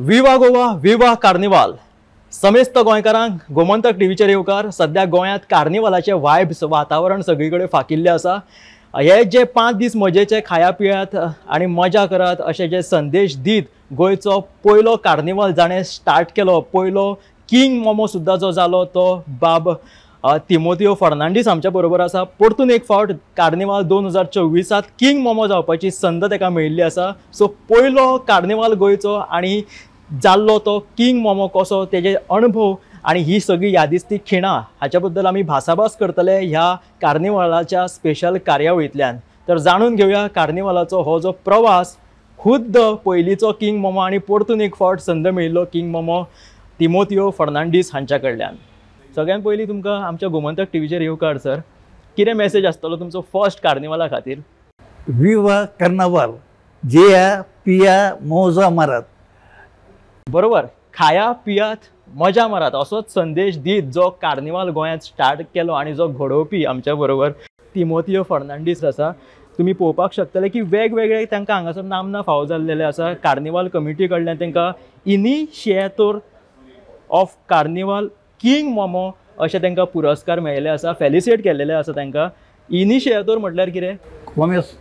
विवा गोवा विवा कार्निवाल समेस्त गोंयकारांक गोमंतक टीव्हीचेर येवकार। सध्या गोंयांत कार्निवालाचे वायब्स वातावरण सगळीकडे फाकिल्ले आसा। हे जे 5 दीस मजेचे खाया पियात आणि मजा करात अशे जे संदेश दीत गोंयचो पयलो कार्निवाल जाणें स्टार्ट केलो। पयलो किंग मोमो सुद्दां जो जालो तो बाब तिमोथियो फर्नांडीस आमच्या बरोबर आसा। परतून एक फावट कार्निवाल 2024 किंग मोमो जावपाची संद ताका मेळिल्ली आसा। सो पयलो कार्निवाल गोंयचो आणि जाल्लो तो किंग मोमो कसो तेजे अनुभव आणि ही सगळी यादिस्ती खिणां हाच्या बद्दल आमी भासाभास करतले ह्या कार्निवालाच्या स्पेशल कार्यावळींतल्यान। तर जाणून घेवया कार्निवालाचो हो जो प्रवास खुद्द पयलीचो किंग मोमो आणि परतून एक फावट संद मेळिल्लो किंग मोमो तिमोथियो फर्नांडीस हांच्या कडल्यान। सगळ्यात पयलीं तुमकां आमच्या गोमंतक टीव्हीचेर येवकार सर, कितें मेसेज आसतलो तुमचो फर्स्ट कार्निवाला खातीर? विवा कार्नावाल, जिया पिया मौजा मारात। बरोबर, खाया पियात मजा मारात असोच संदेश दीत जो कार्निवाल गोंयांत स्टार्ट केलो आणि जो घडोवपी आमच्या बरोबर तिमोथियो फर्नांडीस आसा। तुम्ही पळोवपाक शकतले की वेगवेगळे तांकां हांगासर नामना फावो जाल्लेले आसा। कार्निवाल कमिटी कडल्यान तांकां इनिशिएटोर ऑफ कार्निवाल किंग मोमो अशे तांकां पुरस्कार मेळिल्ले आसा, फेलिसिएट केल्लेले आसा तांकां। इनिशिएटोर म्हटल्यार कितें? कॉमेस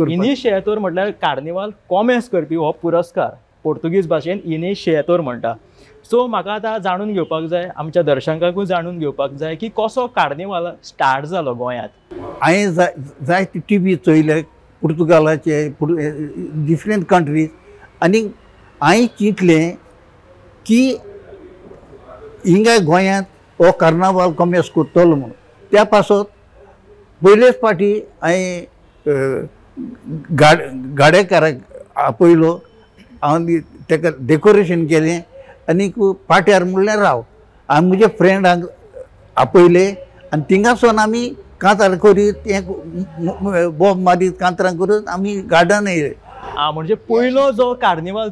इनिशिएटोर म्हटल्यार कार्निवाल कॉमेस करपी हो पुरस्कार पोर्तुगीज भाशेन इनिशिएटोर म्हणटा। सो म्हाका आतां जाणून घेवपाक जाय, आमच्या दर्शकांकूय जाणून घेवपाक जाय की कसो कार्निवाल स्टार्ट जालो गोंयांत। हांवें जायते टीव्ही चोयले पुर्तुगालाचे डिफरंट कंट्रीज, आनी हांवें चिंतलें की हिंगा गोंयांत हो कार्नावाल कॉमेस करतलो म्हणून। त्या पासत पयलेच फावटी हांवें गाडेकाराक आपयलो, हांव ताका डेकोरेशन केलें आनी पाट्यार म्हणल्यार राव। हांवें म्हज्या फ्रेंडांक आपयले आनी थिंगासून आमी कांतार करीत तें बॉब मारीत कांतरां करून आमी गार्डन येयले। म्हणजे पयलो जो कार्निवाल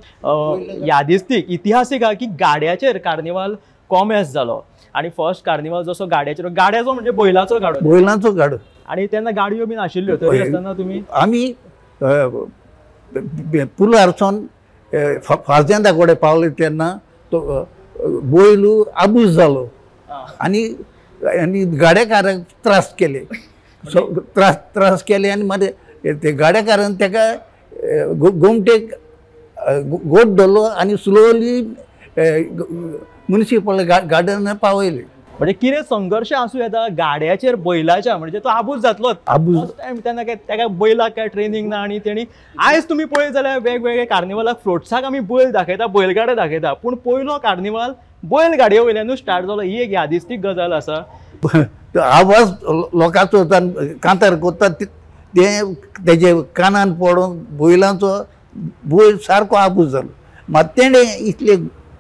यादिस्तीक इतिहासीक हा की गाड्याचेर कार्निवाल कॉमेस जालो। आणि फर्स्ट कार्निवाल जसो गाड्याचो म्हणजे बैलाचो गाडो आणि तेन्ना गाडयो बीन आशिल्ल्यो तरी आसतना तुमी आमी पुलारसून फार्जेंदा कडेन पावले तेन्ना तो बैलू आबूज जालो आनी गाडेकाराक त्रास केले। त्रास केले आनी मागीर ते गाडेकारान ताका गोमटेक गोट धरलो आनी स्लोली म्युनिसिपल गार्डन पावयले। म्हणजे कितें संघर्श आसूं येता गाड्याचेर बैलाच्या, म्हणजे तो आबूज जातलोच। तेन्ना ताका बैलाक काय ट्रेनिंग ना आनी तेणी आयज तुमी पळयत जाल्यार वेगवेगळे कार्निवालाक फ्लोट्साक आमी बैल दाखयता, बैलगाडे दाखयता, पूण पयलो कार्निवाल बैलगाडये वयल्यानूच स्टार्ट जालो। ही एक यादिस्तीक गजाल आसा। आवाज लोकांचो कांतार करतात तेजे कानान पडून बैलांचो बैल सारको आबूज जालो। मात तेणे इतले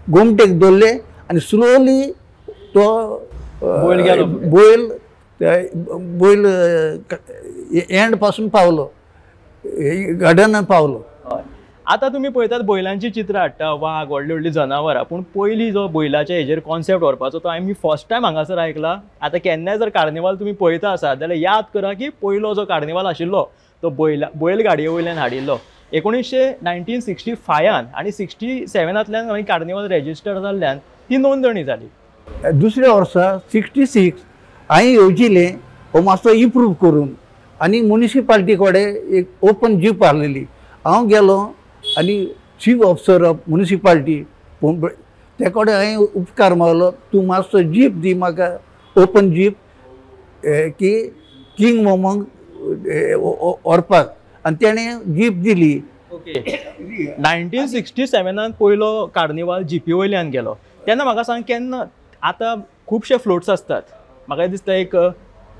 गोमटेक धरले आनी स्लोली तो बैल एंड पासून पावलो, गार्डनान पावलो। आता तुम्ही पळयतात बैलांची चित्रां हाडटा, वाघ व्हडली व्हडली जनावरां, पूण पयलीं जो बैलाच्या हेजेर कॉन्सेप्ट व्हरपाचो तो हांवें फर्स्ट टायम हांगासर आयकला। आता केन्नाय जर कार्निवाल तुमी पळयता आसात जाल्यार याद करा की पयलो जो कार्निवाल आशिल्लो तो बैलगाडये वयल्यान हाडिल्लो 1965 आणि 67 कार्निवाल रेजिस्टर जाल्ल्यान ती नोंदणी जाली। दुसऱ्या वर्सा 66 हांवें येवजिलें हो मातसो इम्प्रूव करून आनी म्युनिसिपालिटी कडेन एक ओपन जीप आहलेली। हांव गेलो आनी चीफ ऑफिसर ऑफ म्युनिसिपालिटी ते कडेन हांवें उपकार मागलो, तूं मातसो जीप दी म्हाका, ओपन जीप की किंग मोमोक व्हरपाक, आनी तेणें जीप दिली। 1967 पयलो कार्निवाल जीपी वयल्यान गेलो। तेन्ना म्हाका सांग केन्ना आतां खुबशे फ्लोट्स आसतात, म्हाका दिसता एक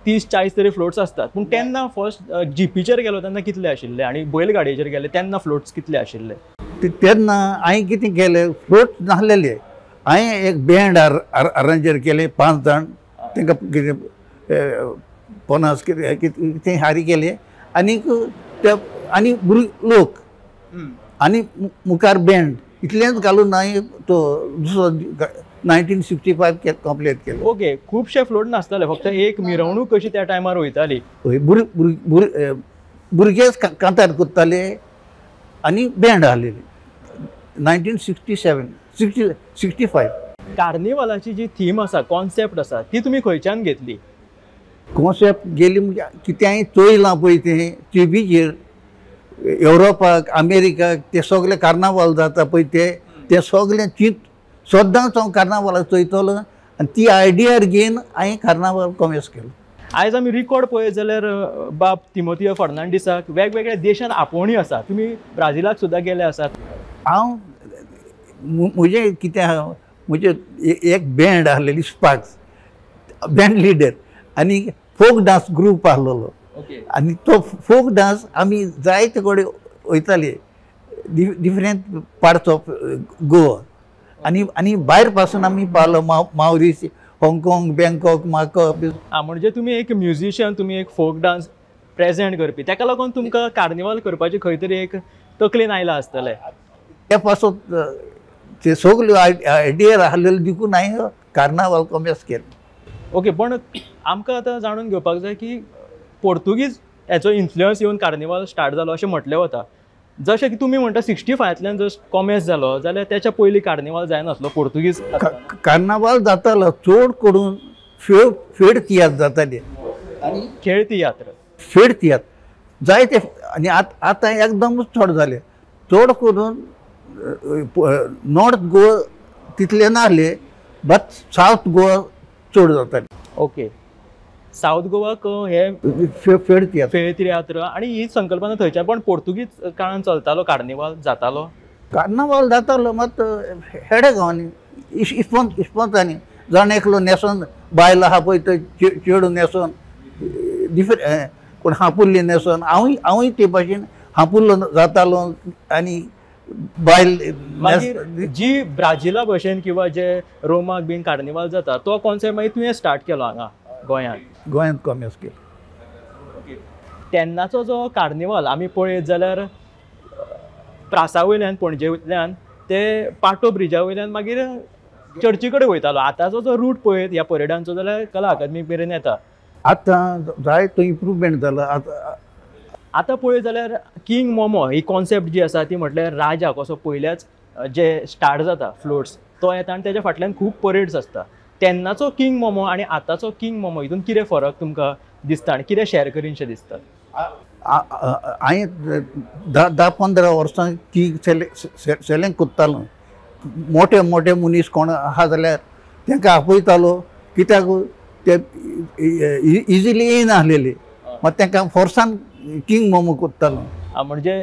30-40 तरी फ्लोट्स असतात, पूण तेन्ना फर्स्ट जीपीचेर गेलो तेन्ना कितले आशिल्ले आणि बैलगाडयेचेर गेले तेन्ना फ्लोट्स कितले आशिल्ले? तेन्ना हांवें कितें केलें, फ्लोट नासलेले, हांवें एक बँड अरेंजर केले 5 जाण, तांकां कितें 50 कितें हारी केले आनी लोक आनी मुखार बँड इतलेंच घालून हांवें तो दुसरो 1965 कंप्लीट केलो। ओके, खुबशे फ्लोट नासताले, फक्त एक मिरवणूक कशी त्या टायमार वयताली। भुरगेच कांतार करताले आनी बँड आहलेली। 1967 65. कार्निवालाची जी थीम आसा, कॉन्सेप्ट आसा, ती तुमी खंयच्यान घेतली? कॉन्सेप्ट गेली म्हणजे कितें हांवें चोयलां पळय तें टीव्हीचेर युरोपाक अमेरिकाक ते सगळे कार्नावाल जाता पळय ते सगळे चिंत सदांच हांव कार्नावालाक चोयतलो आनी ती आयडियार घेवन हांवें कार्नावाल कॉमेस केलो. आयज आमी रिकॉर्ड पळयत जाल्यार बाब तिमोथियो फर्नांडीसाक वेगवेगळ्या देशांत आपोवणी आसा. तुमी ब्राझीलाक सुद्दां गेले आसात. हांव म्हजें कितें आहा, म्हजें एक बँड आसलेली स्पार्क्स, बँड लिडर आनी फोक डांस ग्रूप आसलेलो. ओके. आनी तो फोक डांस आमी जायते कडेन वयताले डिफरंट पार्ट्स ऑफ गोवा आनी भायर पासून आमी पावलो मावरीस, हाँगकाँग, बँकॉक, माको. म्हणजे तुमी एक म्युझिशियन, तुमी एक फोक डान्स प्रेजेंट करपी, ताका लागून तुमकां कार्निवाल करपाची खंय तरी एक तकलेन आयला आसतलें. त्या पासून ते सगल्यो आयडिया आसलेल्यो देखून हांवें कार्नावाल कॉमेस केलो. ओके. पण आमकां आतां जाणून घेवपाक जाय की पोर्तुगीज हेचो इन्फ्लुयन्स येवन कार्निवाल स्टार्ट जालो अशें म्हटलें वता. जशें की तुमी म्हणटा 65तल्यान जर कॉमेस जालो जाल्यार त्याच्या पयलीं कार्निवाल जायनासलो पोर्तुगीज. कार्नावाल जातालो चड करून फेड तियात्र जाताले आनी खेळ तियात्र, फेड तियात्र जायते. आनी आतां एकदमच चड जाले. चड करून नॉर्थ गोवा तितले नासले, बट सावथ गोवा चड जाताले. ओके. सावथ गोवाक हे फेड तियात्र, फेळ तियात्र आनी ही संकल्पना थंयच्या. पण पोर्तुगीज काळान चलतालो कार्निवाल, जातालो. कार्नावाल जातालो मात हेडे गांवांनी इस्पोंतांनी जाण एकलो न्हेसोन बायल आहा पळय तो चेडू न्हेसोन कोण हापुल्ली न्हेसोन हांवूय ते भाशेन हापुल्लो जातालो आनी बायल. मागीर जी ब्राझीला भशेन किंवा जे रोमाक बीन कार्निवाल जाता तो कॉन्सेप्ट मागीर तुवें स्टार्ट केलो हांगा गोंयांत कॉमेस केलो. तेन्नाचो जो कार्निवाल आमी पळयत जाल्यार प्रासा वयल्यान, पणजे वयल्यान ते पाटो ब्रिजा वयल्यान मागीर चर्ची कडेन वयतालो. आतांचो जो रूट पळयत ह्या परेडांचो जाल्यार कला अकादमी मेरेन येता. आतां जायतो इम्प्रूवमेंट जाला. आतां पळयत जाल्यार किंग मोमो ही कॉन्सेप्ट जी आसा ती म्हटल्यार राजा कसो पयल्याच जे स्टार्ट जाता फ्लोट्स तो येता आनी तेच्या फाटल्यान खूब परेड्स आसता. तेन्नाचो किंग मोमो आनी आतांचो किंग मोमो हितून कितें फरक तुमकां दिसता आनी कितें शेअर करीनशें दिसता? हांवें 10-15 वर्सां किंग सेलेक्ट कोत्तालो. मोठे मोठे मनीस कोण आहा जाल्यार तांकां आपयतालो, कित्याक ते इजिली येनासलेले, मात तांकां फोर्सान किंग मोमो कोत्तालो. म्हणजे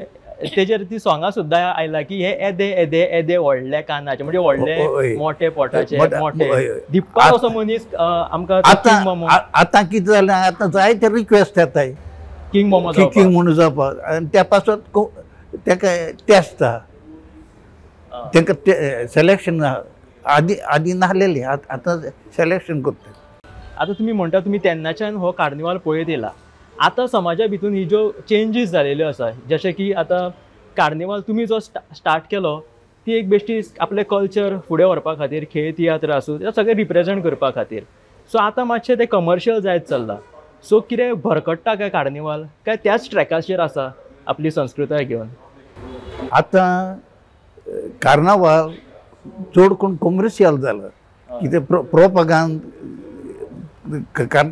तेजेर ती सोंगां सुद्दां आयला की हे येदे येदे येदे व्हडले कानाचे, म्हणजे व्हडले मोठे पोटाचे मोठे दिप्पा असो मनीस आमकां किंग मोमो. आतां कितें जालें, आतां जायते रिक्वेस्ट येताय किंग मोमो किंग म्हणून जावपाक आनी त्या पासून ताका टेस्ट आहा, तांकां सिलेक्शन आदी नासलेली, आतां सिलेक्शन करता. आतां तुमी म्हणटा तुमी तेन्नाच्यान हो कार्निवाल पळयत येयला. आतां समाजा भितून ही ज्यो चेंजीस जालेल्यो आसा, जशें की आतां कार्निवाल तुमी जो स्टार्ट केलो ती एक बेश्टी आपले कल्चर फुडें व्हरपा खातीर, खेळ तियात्र आसूं ते सगळें रिप्रेझेंट करपा खातीर. सो आतां मातशें तें कमर्शियल जायत चल्लां. सो कितें भरकट्टा काय कार्निवाल, काय त्याच ट्रॅकाचेर आसा आपली संस्कृताय घेवन? आतां कार्नावाल चड करून कमर्शियल जाला. कितें प्रोपगांद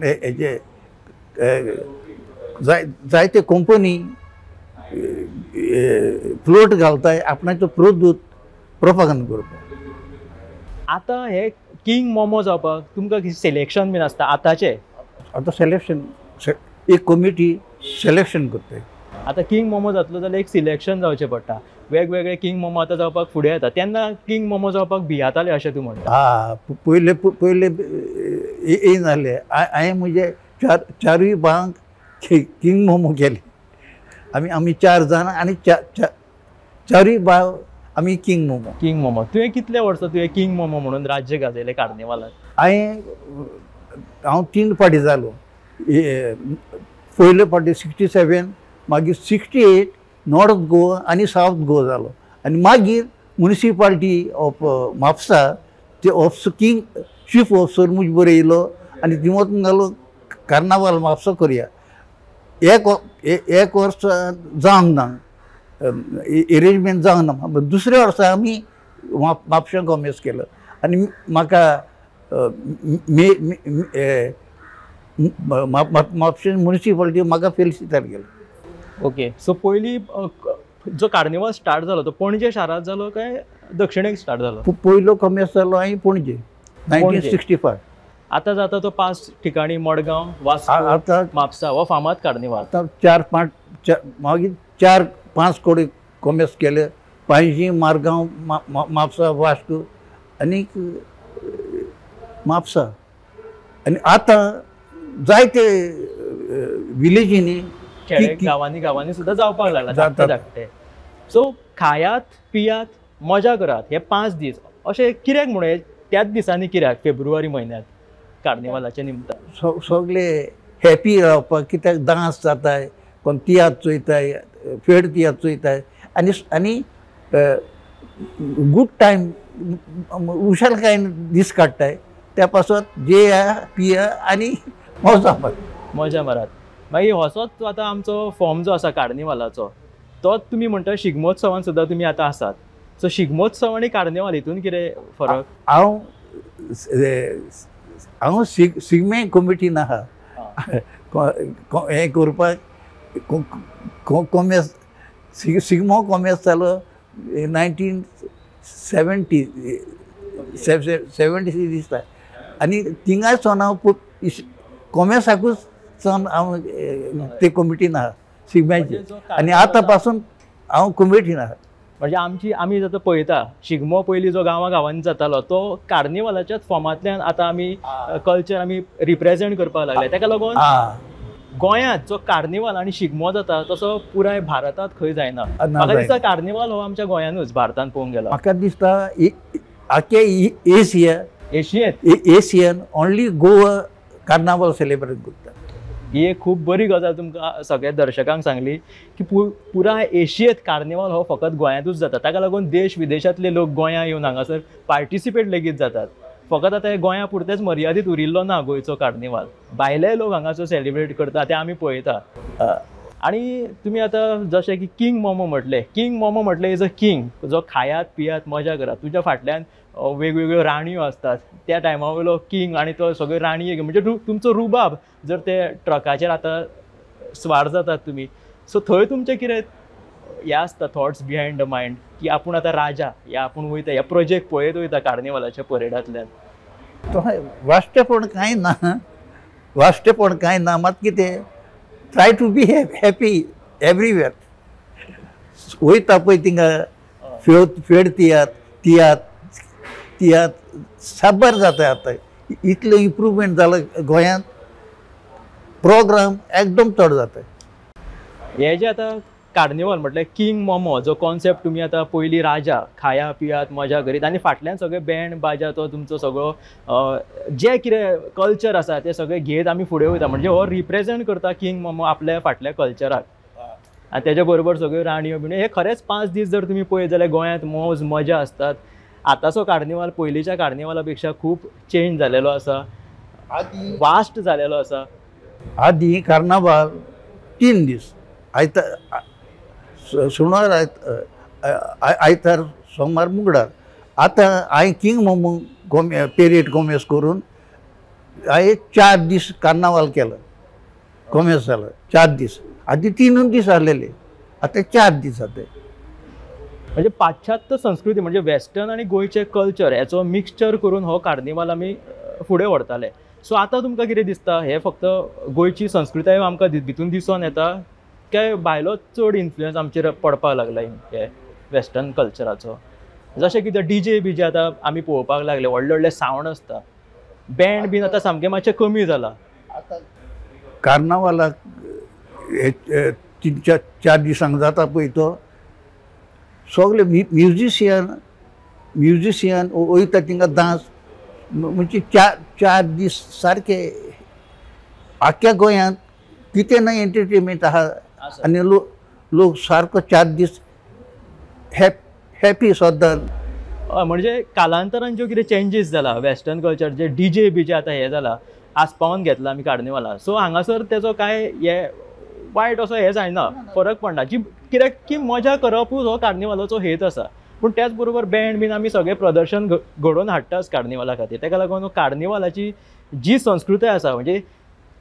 हेजे जायते कंपनी फ्लोट घालताय आपणाचो प्रोपगांद करपाक. आतां हे किंग मोमो जावपाक तुमकां सिलेक्शन बीन आसता आतांचे? आतां सिलेक्शन एक कमिटी सिलेक्शन करता. आतां किंग मोमो जातलो जाल्यार एक सिलेक्शन जावचें पडटा. वेगवेगळे किंग मोमो आतां जावपाक फुडें येता. तेन्ना किंग मोमो जावपाक भियाताले अशें तूं म्हणटा? पयले येनासले. हांवें म्हजे चारूय भावांक किंग मोमो केले. आमी 4 जाण आनी चारूय भाव आमी किंग मोमो. तुवें कितले वर्सां तुवें किंग मोमो म्हणून राज्य गाजयलें कार्निवालांत? हांव 3 फावटी जालो. पयले फावटी 67, मागीर 68 नॉर्थ गोवा आनी सावथ गोवा जालो. आनी मागीर म्युनिसिपालिटी ऑफ म्हापसा ते किंग चीफ ऑफिसर मुझ बरो येयलो आनी ती वचून घालो कार्नावाल म्हापसा करया. एक वर्स जावंक ना. अरेंजमेंट जावना. दुसऱ्या वर्सा आमी म्हापशां कॉमेर्स केलं आणि म्हाका म्हापशां म्युनिसिपालिटी म्हाका फेलिसिटार केलो. ओके. सो पयलीं जो कार्निवाल स्टार्ट जालो तो पणजे शारांत जालो काय दक्षिणेक स्टार्ट जालो? पयलो कॉमेर्स जालो हांवें पणजे 1965. आता जाता तो 5 ठिकाणी मडगांव, वास्को, आता म्हापसा हो फामाद कार्निवाल. आता 4-5 मागीर 4-5 कोडे कॉमेर्स केले. पांयजी, मारगांव, म्हापसा, वास्को आनी म्हापसा. आनी आतां जायते विलेजींनी गांवांनी सुद्धा जावपाक लागला धाकटे धाकटे. सो खायात पियात मजा करात हे 5 दीस अशें कित्याक म्हणून त्याच दिसांनी कित्याक फेब्रुवारी म्हयन्यांत कार्निवालाच्या निमतान सगळे हॅपी रावपाक, कित्याक डांस जाताय, कोण तियात्र चोयताय, फेड तियात्र चोयताय आनी गूड टायम उशालकायेन दीस काडटाय. त्या पासत जेया पिया आनी मजा मारात. मागीर होसोच आतां आमचो फॉर्म जो आसा कार्निवालाचो तोच तुमी म्हणटा शिगमोत्सवान सुद्दां तुमी आतां आसात. सो शिगमोत्सव आनी कार्निवाल हितून कितें फरक? हांव शिगमे कमिटीन आहा हें करपाक. कॉमेर्स शिगमो कॉमेर्स जालो 1970 दिसता. आनी थिंगाय सावन हांव कॉमेर्साकूच सावन हांव ते कमिटीन आहा शिगम्याची. आनी आतां पासून हांव कमिटीन आहा. म्हणजे आमी आतां पळयता शिगमो पयलीं जो गांवांनी जातालो तो कार्निवालाच्याच फॉर्मांतल्यान आतां आमी कल्चर आमी रिप्रेझेंट करपाक लागले. ताका लागून गोंयांत जो कार्निवाल आनी शिगमो जाता तसो पुराय भारतांत खंय जायना. म्हाका दिसता कार्निवाल हो आमच्या गोंयानूच भारतांत पळोवंक गेलो. म्हाका दिसता आख्या एशियन ओन्ली गोवा कार्नावाल सेलिब्रेट करता. ही एक खूब बरी गजाल तुमकां सगळ्या दर्शकांक सांगली की पुराय एशियेंत कार्निवाल हो फकत गोंयांतूच जाता. ताका लागून देश विदेशांतले लोक गोंयां येवन हांगासर पार्टिसिपेट लेगीत जातात. फकत आतां हे गोंया पुरतेच मर्यादीत उरिल्लो ना गोंयचो कार्निवाल. भायले लोक हांगासर सेलिब्रेट करता ते आमी पळयता. आनी तुमी आतां जशें की किंग मोमो म्हटले इज अ किंग जो खायात पियात मजा करात. तुज्या फाटल्यान वेगवेगळ्यो राणयो असतात त्या टायमा वयलो किंग आनी तो सगळ्यो राणयो म्हणजे तुमचो रुबाब जर ते ट्रकाचेर आतां स्वार जातात तुमी. सो थंय तुमचें कितें हे आसता थॉट्स बिहायंड द मायंड की आपूण आतां राजा या आपूण वयता ह्या प्रोजेक्ट पळयत वयता कार्निवालाच्या परेडांतल्यान? वाश्टेपण कांय ना मात कितें try to be happy everywhere. वयता पळय थिंगा फेड तियात्र साबार जाता. आतां इतलो इम्प्रूवमेंट जाला गोंयांत. प्रोग्राम एकदम चड जाता. हे जे आतां कार्निवाल म्हटल्यार किंग मोमो जो कॉन्सेप्ट तुमी आतां पयलीं राजा खाया पियात मजा करीत आनी फाटल्यान सगळे बँड बाजा तो तुमचो सगळो जे कितें कल्चर आसा ते सगळे घेत आमी फुडें वयता. म्हणजे हो रिप्रेझेंट करता किंग मोमो आपल्या फाटल्या कल्चराक. आनी तेज्या बरोबर सगळ्यो राणयो बिणयो. हे खरेंच 5 दीस जर तुमी पळयत जाल्यार गोंयांत मौज मजा असतात. आतांचो कार्निवाल पयलींच्या कार्निवाला पेक्षा खूब चेंज जालेलो आसा, वास्ट जालेलो आसा. आदी कार्नावाल 3 दीस सुमार आयतार सोमार मुगडार. आतां हांवें किंग मोमो पेरियड कॉमेर्स करून हांवें 4 दीस कार्नावाल केलो. कॉमेर्स जालो 4 दीस. आदी 3 दीस आसलेले आतां 4 दीस जाता. म्हणजे पाश्चात्य संस्कृती म्हणजे वेस्टर्न आनी गोंयचे कल्चर हेचो मिक्सचर करून हो कार्निवाल आमी फुडें व्हरताले. सो आतां तुमकां कितें दिसता हे फक्त गोंयची संस्कृताय आमकां भितून दिसून येता काय भायलो चड इन्फ्लुयन्स आमचेर पडपाक लागला हे वेस्टर्न कल्चराचो? जशें की ते डीजे बीजे आतां आमी पळोवपाक लागले व्हडले व्हडले सावंड आसता. बँड बीन आतां सामकें मातशें कमी जाला. कार्नावालाक 3-4 दिसांक जाता पळय तो सगळे म्युजिशियन वयता थिंगा डांस म्हणजे 4 दीस सारके आख्या गोंयांत कितें ना एंटरटेनमेंट आहा. आनी लोक सारको 4 दीस हॅपी सद्दां. म्हणजे कालांतरान ज्यो कितें चेंजीस जाला वेस्टर्न कल्चर जे डीजे बीजे आतां हे जाला आस्पावन घेतला आमी कार्निवाला. सो हांगासर तेजो काय हे वायट असो हें जायना, फरक पडना, जी कित्याक की मजा करपूच हो कार्निवालाचो हेत आसा. पूण त्याच बरोबर बँड बीन आमी सगळें प्रदर्शन घडोवन हाडटाच कार्निवाला खातीर. ताका लागून कार्निवालाची जी संस्कृताय आसा, म्हणजे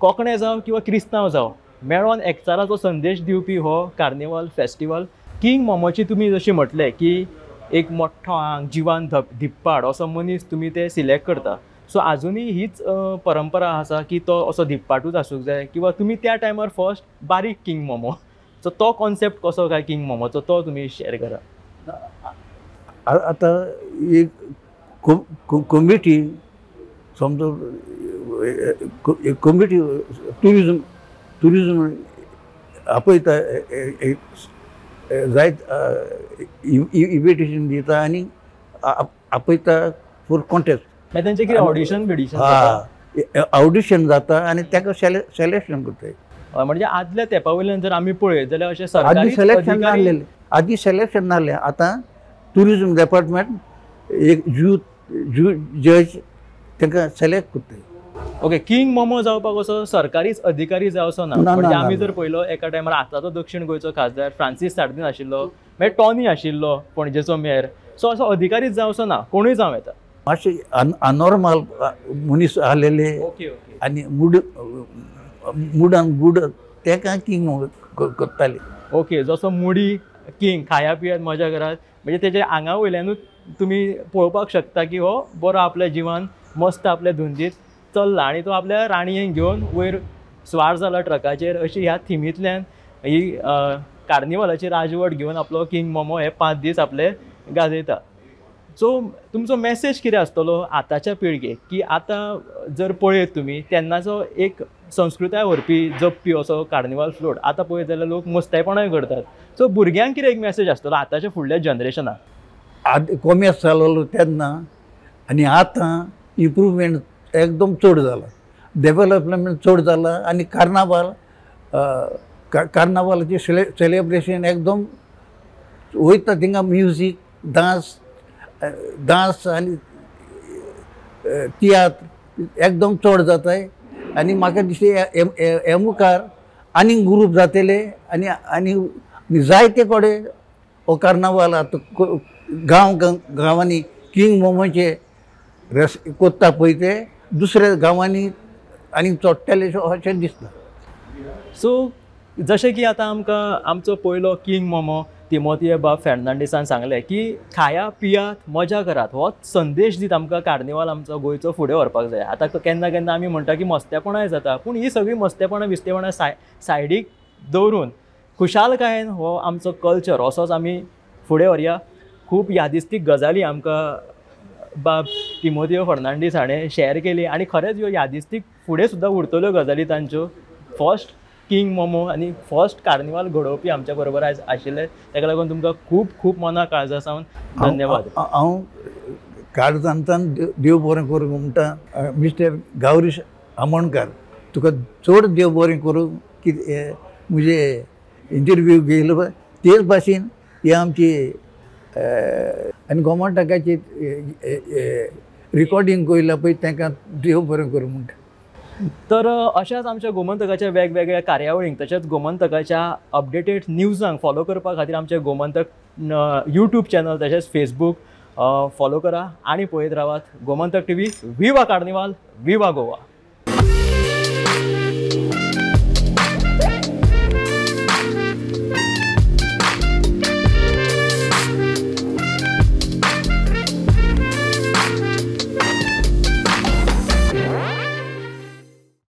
कोंकणे जावं किंवा क्रिस्तांव जावं, मेळोन एकचाराचो संदेश दिवपी हो कार्निवाल फेस्टिवल. किंग मोमोची तुमी जशी म्हटलें की एक मोठो आंग, जिवान दिप्पाड असो मनीस तुमी ते सिलेक्ट करता. सो आजुनूय हीच परंपरा आसा की तो असो दिप्पाटूच आसूंक जाय, किंवा तुमी त्या टायमार फर्स्ट बारीक किंग मोमो, सो तो कॉन्सेप्ट कसो काय किंग मोमोचो तो तुमी शेअर करा. आता एक कमिटी समजा एक कमिटी टुरिजम आपयता, जायत इन्विटेशन दिता आनी आपयता फॉर कॉन्टेस्ट. मागीर तेंचें कितें ऑडिशन बिडिशन ऑडिशन जाता आनी ताका सिलेक्शन करता. म्हणजे आदल्या तेंपा वयल्यान जर आमी पळयत जाल्यार अशें आदी सरकारी सिलेक्शन नासलेलें, आदी सिलेक्शन नासलें. आतां टुरिजम डिपार्टमेंट एक जज तांकां सिलेक्ट करता. ओके, किंग मोमो जावपाक असो सरकारीच अधिकारी जावचो ना. म्हणजे आमी जर पळयलो एका टायमार आतांचो दक्षिण गोंयचो खासदार फ्रांसीस सार्दिन आशिल्लो, मागीर टॉनी आशिल्लो पणजेचो मेयर, सो असो अधिकारीच जावचो ना, कोणूय जावं येता. मातशे अनॉर्मल मनीस आलेले आनी मुडान गुड ताका किंग करताले. ओके, जसो मुडी किंग खाया पियात मजा करात, म्हणजे तेजे आंगा वयल्यानूच तुमी पळोवपाक शकता की हो बरो आपल्या जिवान मस्त आपल्या धुंदीत चल्ला आनी तो आपल्या राणयेक घेवन वयर स्वार जाला ट्रकाचेर. अशी ह्या थिमींतल्यान ही कार्निवालाची राजवट घेवन आपलो किंग मोमो हे 5 दीस आपले गाजयता. सो तुमचो मॅसेज कितें आसतलो आतांच्या पिळगेक, की आतां जर पळयत तुमी तेन्नाचो एक संस्कृताय व्हरपी जपपी असो कार्निवाल फ्लोट आतां पळयत जाल्यार लोक मस्तेपणाय करतात. सो भुरग्यांक कितें एक मॅसेज आसतलो आतांच्या फुडल्या जनरेशनाक? आदी कॉमर्स चालवलो तेन्ना आनी आतां इम्प्रूवमेंट एकदम चड जाला, डेव्हलपमेंट चड जाला. आनी कार्नावालाची सेलिब्रेशन एकदम वयता थिंगा म्युजीक, डांस आनी तियात्र एकदम चड जाताय. आनी म्हाका दिसता हे मुखार आनी ग्रूप जातले आनी जायते कडेन हो कार्नावाल आतां गांवांनी किंग मोमोचे कोत्ता पळय ते दुसऱ्या गांवांनी आनी चोडटले अशें दिसता. सो जशें की आतां आमकां आमचो पयलो किंग मोमो तिमोथी बाब फेर्नांडीसान सांगलें की खाया पियात मजा करात, हो संदेश दीत आमकां कार्निवाल आमचो गोंयचो फुडें व्हरपाक जाय. आतां केन्ना केन्ना आमी म्हणटा की मस्तेपणाय जाता, पूण ही सगळीं मस्तेपणां बिस्तेपणां सायडीक दवरून खुशालकायेन हो आमचो कल्चर असोच आमी फुडें व्हरया. खूब यादिस्तीक गजाली आमकां बाब तिमोथी फर्नांडीस हाणें शेअर केली आनी खरेंच ह्यो यादिस्तीक फुडें सुद्दां उरतल्यो गजाली तांच्यो. फर्स्ट किंग मोमो आनी फर्स्ट कार्निवाल घडोवपी आमच्या बरोबर आयज आशिल्ले, ताका लागून तुमकां खूब खूब मना काळजा सावन धन्यवाद. हांव काळजांतल्यान देव बरें करूं म्हणटा मिस्टर गावरीश आमोणकार, तुका चड देव बरें करूं की म्हजे इंटरव्यू घेयलो तेच भाशेन हे आमची आनी गोमंतकाची रिकॉर्डिंग कयला पळय तांकां देव बरें करूं म्हणटा. तर अशाच आमच्या गोमंतकाच्या वेगवेगळ्या कार्यावळींक तशेंच गोमंतकाच्या अपडेटेड न्यूजांक फॉलो करपा खातीर आमचे गोमंतक यूट्यूब चॅनल तशेंच फेसबूक फॉलो करा आनी पळयत रावात गोमंतक टीव्ही. विवा कार्निवाल, विवा गोवा.